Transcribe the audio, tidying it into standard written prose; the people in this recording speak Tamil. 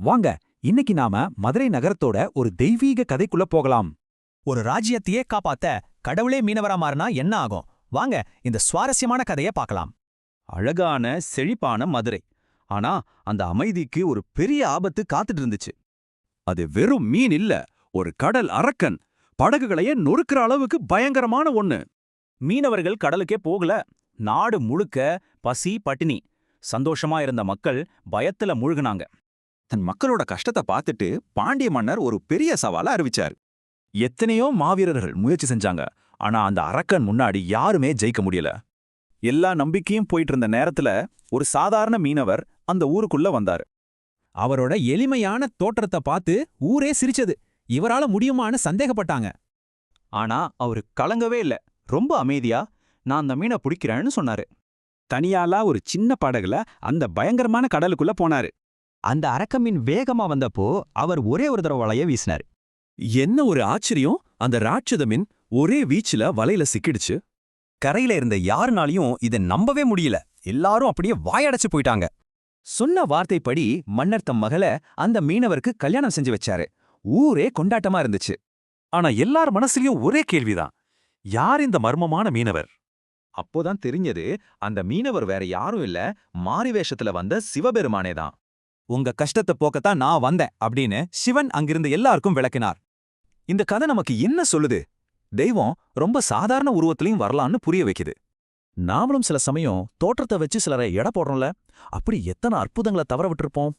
வாங்க, இன்னைக்கு நாம மதுரை நகரத்தோட ஒரு தெய்வீக கதைக்குள்ள போகலாம். ஒரு ராஜ்யத்தையே காப்பாத்த கடவுளே மீனவரா மாறினா என்ன ஆகும்? வாங்க இந்த சுவாரஸ்யமான கதையை பார்க்கலாம். அழகான செழிப்பான மதுரை. ஆனா அந்த அமைதிக்கு ஒரு பெரிய ஆபத்து காத்துட்டு இருந்துச்சு. அது வெறும் மீன் இல்ல, ஒரு கடல் அரக்கன். படகுகளையே நொறுக்கிற அளவுக்கு பயங்கரமான ஒண்ணு. மீனவர்கள் கடலுக்கே போகல. நாடு முழுக்க பசி பட்டினி. சந்தோஷமா இருந்த மக்கள் பயத்துல மூழ்கினாங்க. தன் மக்களோட கஷ்டத்தை பார்த்துட்டு பாண்டிய மன்னர் ஒரு பெரிய சவாலை அறிவிச்சார். எத்தனையோ மாவீரர்கள் முயற்சி செஞ்சாங்க, ஆனா அந்த அரக்கன் முன்னாடி யாருமே ஜெயிக்க முடியல. எல்லா நம்பிக்கையும் போயிட்டு இருந்த நேரத்துல ஒரு சாதாரண மீனவர் அந்த ஊருக்குள்ள வந்தாரு. அவரோட எளிமையான தோற்றத்தை பார்த்து ஊரே சிரிச்சது. இவரால முடியுமான்னு சந்தேகப்பட்டாங்க. ஆனா அவரு கலங்கவே இல்ல. ரொம்ப அமைதியா, நான் அந்த மீனை பிடிக்கிறேன்னு சொன்னாரு. தனியாலா ஒரு சின்ன படகுல அந்த பயங்கரமான கடலுக்குள்ள போனாரு. அந்த அரக்கமீன் வேகமா வந்தப்போ அவர் ஒரே ஒரு தடவை வலைய வீசினார். என்ன ஒரு ஆச்சரியம்! அந்த ராட்சத மீன் ஒரே வீச்சுல வலையில சிக்கிடுச்சு. கரையில இருந்த யாருனாலையும் இதை நம்பவே முடியல. எல்லாரும் அப்படியே வாயடைச்சு போயிட்டாங்க. சொன்ன வார்த்தைப்படி மன்னர் தம் மகள அந்த மீனவருக்கு கல்யாணம் செஞ்சு வச்சாரு. ஊரே கொண்டாட்டமா இருந்துச்சு. ஆனா எல்லார் மனசுலயும் ஒரே கேள்விதான், யார் இந்த மர்மமான மீனவர்? அப்போதான் தெரிஞ்சது, அந்த மீனவர் வேற யாரும் இல்ல, மாரி வேஷத்துல வந்த சிவபெருமானே தான். உங்க கஷ்டத்தை போக்கத்தான் நான் வந்தேன் அப்படின்னு சிவன் அங்கிருந்து எல்லாருக்கும் விளக்கினார். இந்த கதை நமக்கு என்ன சொல்லுது? தெய்வம் ரொம்ப சாதாரண உருவத்திலையும் வரலான்னு புரிய வைக்குது. நாமளும் சில சமயம் தோற்றத்தை வச்சு சிலரை எடை போடுறோம்ல, அப்படி எத்தனை அற்புதங்களை தவற விட்டுருப்போம்.